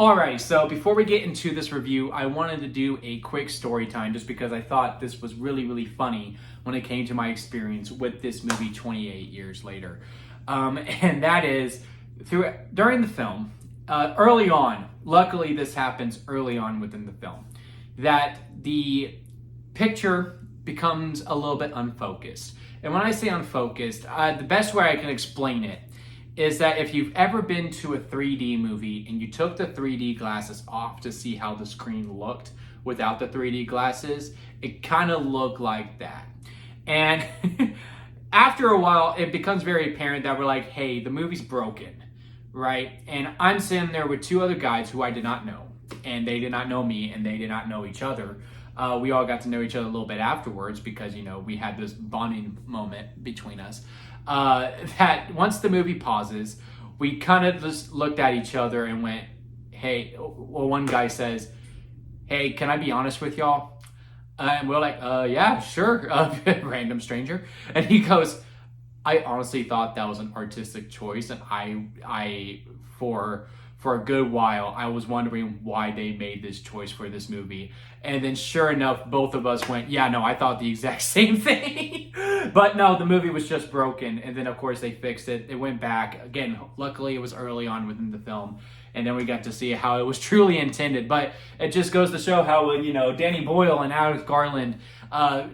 Alright, so before we get into this review, I wanted to do a quick story time just because I thought this was really, really funny when it came to my experience with this movie 28 years later. And that is, during the film, early on, luckily this happens early on within the film, that the picture becomes a little bit unfocused. And when I say unfocused, the best way I can explain it is that if you've ever been to a 3D movie and you took the 3D glasses off to see how the screen looked without the 3D glasses, it kind of looked like that. And after a while, it becomes very apparent that we're like, hey, the movie's broken, right? And I'm sitting there with two other guys who I did not know, and they did not know me, and they did not know each other. We all got to know each other a little bit afterwards because, you know, we had this bonding moment between us. That once the movie pauses, we kind of just looked at each other and went, hey, well, one guy says, hey, can I be honest with y'all? And we're like, yeah, sure, random stranger. And he goes, I honestly thought that was an artistic choice. And I for a good while, I was wondering why they made this choice for this movie. And then sure enough, both of us went, yeah, no, I thought the exact same thing. But no, the movie was just broken. And then, of course, they fixed it. It went back. Again, luckily, it was early on within the film. And then we got to see how it was truly intended. But it just goes to show how, you know, Danny Boyle and Alex Garland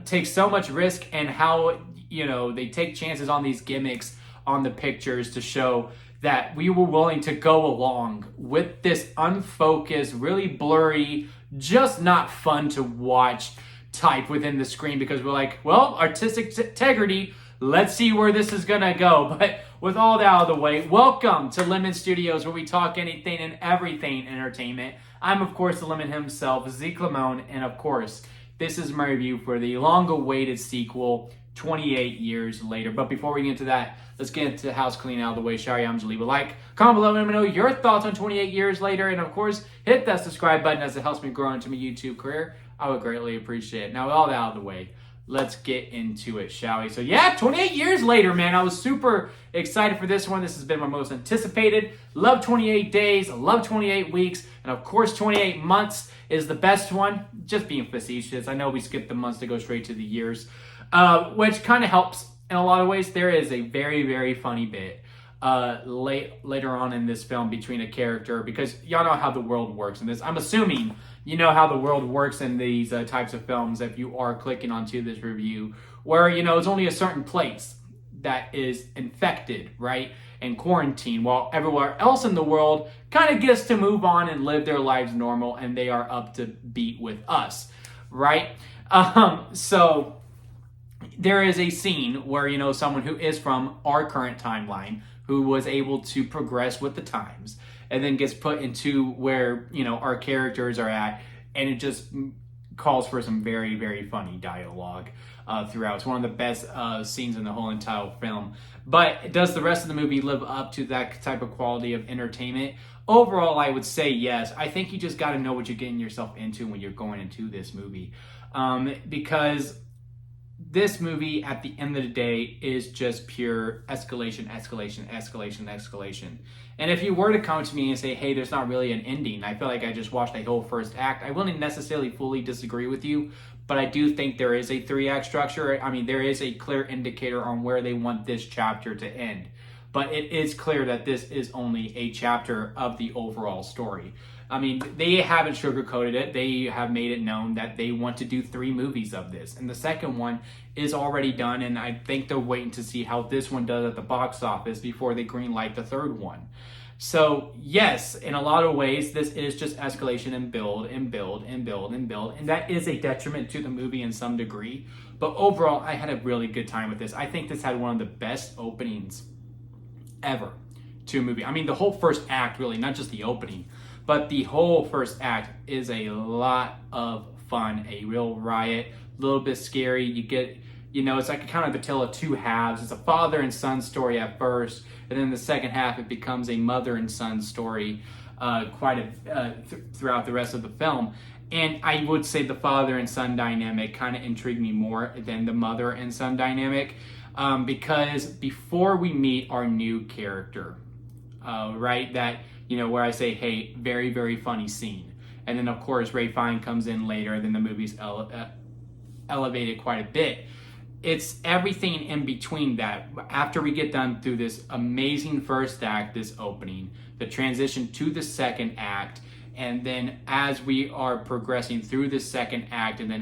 take so much risk, and how, you know, they take chances on these gimmicks on the pictures to show that we were willing to go along with this unfocused, really blurry, just not fun to watch type within the screen, because we're like, well, artistic integrity, let's see where this is gonna go. But with all that out of the way, welcome to Lemon Studios, where we talk anything and everything entertainment. I'm, of course, the Lemon himself, Zeke Lamone, and of course, this is my review for the long-awaited sequel, 28 years later. But before we get into that, let's get into the house clean out of the way. Shall you leave a like, comment below, and let me know your thoughts on 28 years later. And of course, hit that subscribe button as it helps me grow into my YouTube career. I would greatly appreciate it. Now, with all that out of the way, let's get into it, shall we? So yeah, 28 years later, man. I was super excited for this one. This has been my most anticipated. Love 28 days, love 28 weeks, and of course 28 months is the best one. Just being facetious. I know we skipped the months to go straight to the years, which kind of helps in a lot of ways. There is a very, very funny bit later on in this film between a character, because y'all know how the world works in this. I'm assuming you know how the world works in these types of films if you are clicking onto this review, where, you know, it's only a certain place that is infected, right, and quarantined, while everywhere else in the world kind of gets to move on and live their lives normal, and they are up to beat with us, right? So there is a scene where, you know, someone who is from our current timeline, who was able to progress with the times, and then gets put into where, you know, our characters are at, and it just calls for some very, very funny dialogue throughout. It's one of the best scenes in the whole entire film. But does the rest of the movie live up to that type of quality of entertainment? Overall, I would say yes. I think you just got to know what you're getting yourself into when you're going into this movie, because this movie, at the end of the day, is just pure escalation, escalation, escalation, escalation. And if you were to come to me and say, hey, there's not really an ending, I feel like I just watched the whole first act, I wouldn't necessarily fully disagree with you, but I do think there is a 3-act structure. I mean, there is a clear indicator on where they want this chapter to end. But it is clear that this is only a chapter of the overall story. I mean, they haven't sugarcoated it. They have made it known that they want to do 3 movies of this. And the second one is already done, and I think they're waiting to see how this one does at the box office before they greenlight the third one. So yes, in a lot of ways, this is just escalation and build and build and build and build. And that is a detriment to the movie in some degree. But overall, I had a really good time with this. I think this had one of the best openings ever to a movie. I mean, the whole first act, really, not just the opening, but the whole first act is a lot of fun, a real riot, a little bit scary. You get, you know, it's like a kind of the tale of two halves. It's a father and son story at first, and then the second half, it becomes a mother and son story throughout the rest of the film. And I would say the father and son dynamic kind of intrigued me more than the mother and son dynamic, because before we meet our new character, right, that where I say, hey, very, very funny scene. And then, of course, Ralph Fiennes comes in later, then the movie's elevated quite a bit. It's everything in between that. After we get done through this amazing first act, this opening, the transition to the second act, and then as we are progressing through the second act, and then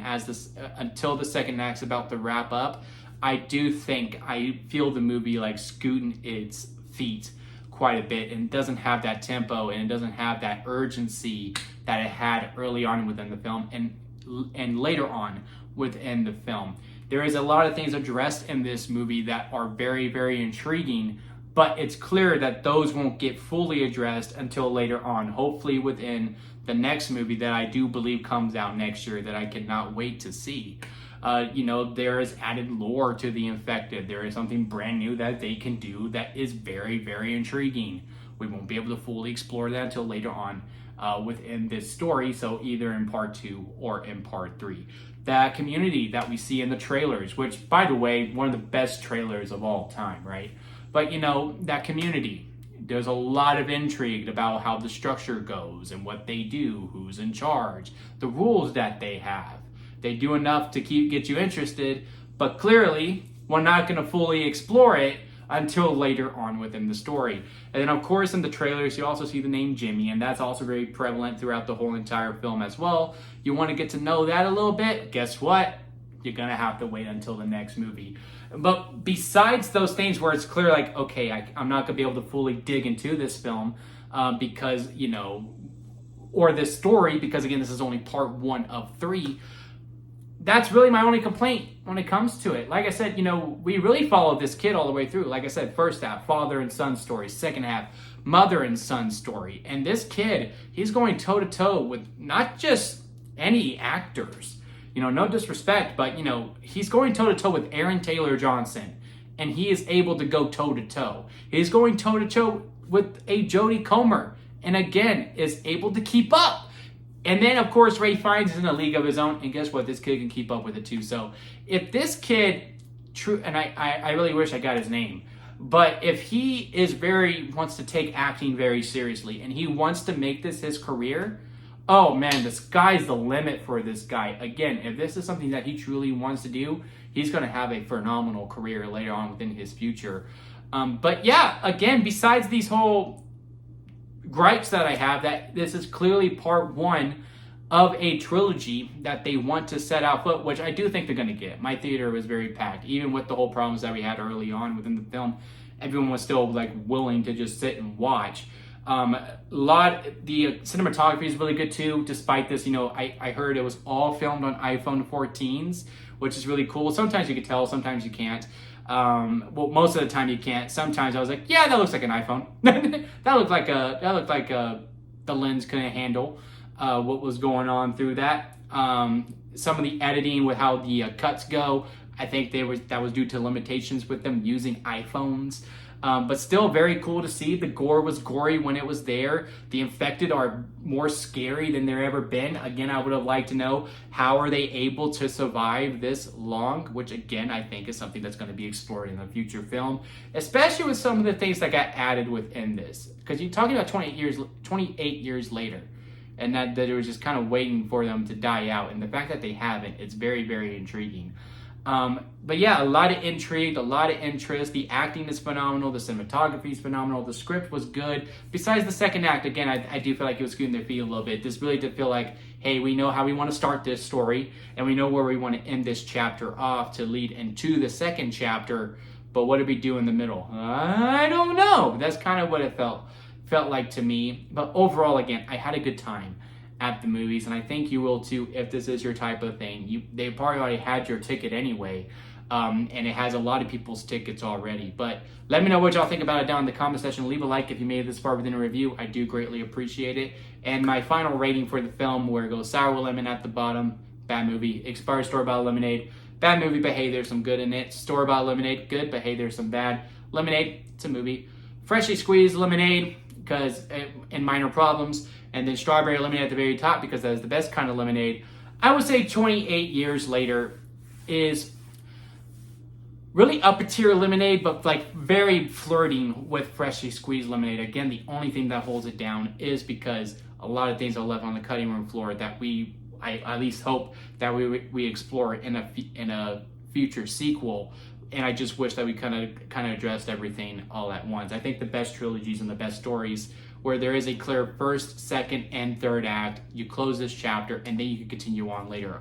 until the second act's about to wrap up, I feel the movie like scooting its feet quite a bit, and it doesn't have that tempo, and it doesn't have that urgency that it had early on within the film and later on within the film. There is a lot of things addressed in this movie that are very, very intriguing, but it's clear that those won't get fully addressed until later on, hopefully within the next movie that I do believe comes out next year that I cannot wait to see. There is added lore to the Infected. There is something brand new that they can do that is very, very intriguing. We won't be able to fully explore that until later on within this story, so either in part 2 or in part 3. That community that we see in the trailers, which, by the way, one of the best trailers of all time, right? But, that community, there's a lot of intrigue about how the structure goes and what they do, who's in charge, the rules that they have. They do enough to get you interested, but clearly, we're not going to fully explore it until later on within the story. And then, of course, in the trailers, you also see the name Jimmy, and that's also very prevalent throughout the whole entire film as well. You want to get to know that a little bit? Guess what? You're going to have to wait until the next movie. But besides those things where it's clear, like, okay, I'm not going to be able to fully dig into this film because, or this story, because, again, this is only part 1 of 3, that's really my only complaint when it comes to it. Like I said, we really followed this kid all the way through. Like I said, first half, father and son story. Second half, mother and son story. And this kid, he's going toe-to-toe with not just any actors. No disrespect, but, he's going toe-to-toe with Aaron Taylor Johnson. And he is able to go toe-to-toe. He's going toe-to-toe with a Jodie Comer. And again, is able to keep up. And then, of course, Ralph Fiennes is in a league of his own, and guess what? This kid can keep up with it too. So if this kid, and I really wish I got his name, but if he wants to take acting very seriously, and he wants to make this his career, oh man, the sky's the limit for this guy. Again, if this is something that he truly wants to do, he's going to have a phenomenal career later on within his future. But yeah, again, besides these whole gripes that I have, that this is clearly part 1 of a trilogy that they want to set out foot, which I do think they're going to get. My theater was very packed, even with the whole problems that we had early on within the film. Everyone was still willing to just sit and watch. The cinematography is really good too, despite this. I heard it was all filmed on iPhone 14s, which is really cool. Sometimes you can tell, sometimes you can't. Most of the time you can't. Sometimes I was like, yeah, that looks like an iPhone. that looked like the lens couldn't handle what was going on through that. Some of the editing with how the cuts go, I think that was due to limitations with them using iPhones. But still very cool to see. The gore was gory when it was there. The Infected are more scary than they've ever been. Again, I would have liked to know how are they able to survive this long, which again, I think is something that's going to be explored in a future film, especially with some of the things that got added within this. Because you're talking about 28 years later, and that it was just kind of waiting for them to die out. And the fact that they haven't, it's very, very intriguing. But yeah, a lot of intrigue, a lot of interest. The acting is phenomenal. The cinematography is phenomenal. The script was good. Besides the second act, again, I do feel like it was scooting their feet a little bit. This really did feel like, hey, we know how we want to start this story, and we know where we want to end this chapter off to lead into the second chapter. But what did we do in the middle? I don't know. That's kind of what it felt like to me. But overall, again, I had a good time at the movies, and I think you will too if this is your type of thing. They probably already had your ticket anyway, and it has a lot of people's tickets already. But let me know what y'all think about it down in the comment section. Leave a like if you made it this far within a review. I do greatly appreciate it. And my final rating for the film, where it goes sour with lemon at the bottom, bad movie. Expired store-bought lemonade, bad movie, but hey, there's some good in it. Store-bought lemonade, good, but hey, there's some bad. Lemonade, it's a movie. Freshly squeezed lemonade, because and minor problems. And then strawberry lemonade at the very top, because that is the best kind of lemonade. I would say 28 years later is really upper tier lemonade, but like very flirting with freshly squeezed lemonade. Again, the only thing that holds it down is because a lot of things are left on the cutting room floor that I at least hope that we explore in a future sequel. And I just wish that we kind of addressed everything all at once. I think the best trilogies and the best stories where there is a clear first, second, and third act. You close this chapter, and then you can continue on later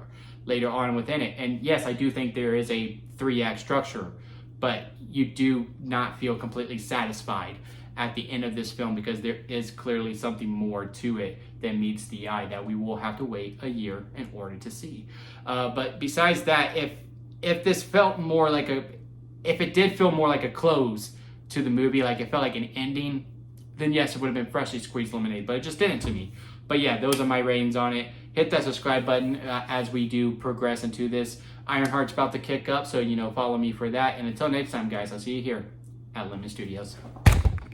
on within it. And yes, I do think there is a 3-act structure, but you do not feel completely satisfied at the end of this film because there is clearly something more to it than meets the eye that we will have to wait a year in order to see. But besides that, if this felt more like if it did feel more like a close to the movie, like it felt like an ending, then yes, it would have been freshly squeezed lemonade, but it just didn't to me. But yeah, those are my ratings on it. Hit that subscribe button as we do progress into this. Ironheart's about to kick up, so follow me for that. And until next time, guys, I'll see you here at Lemon Studios.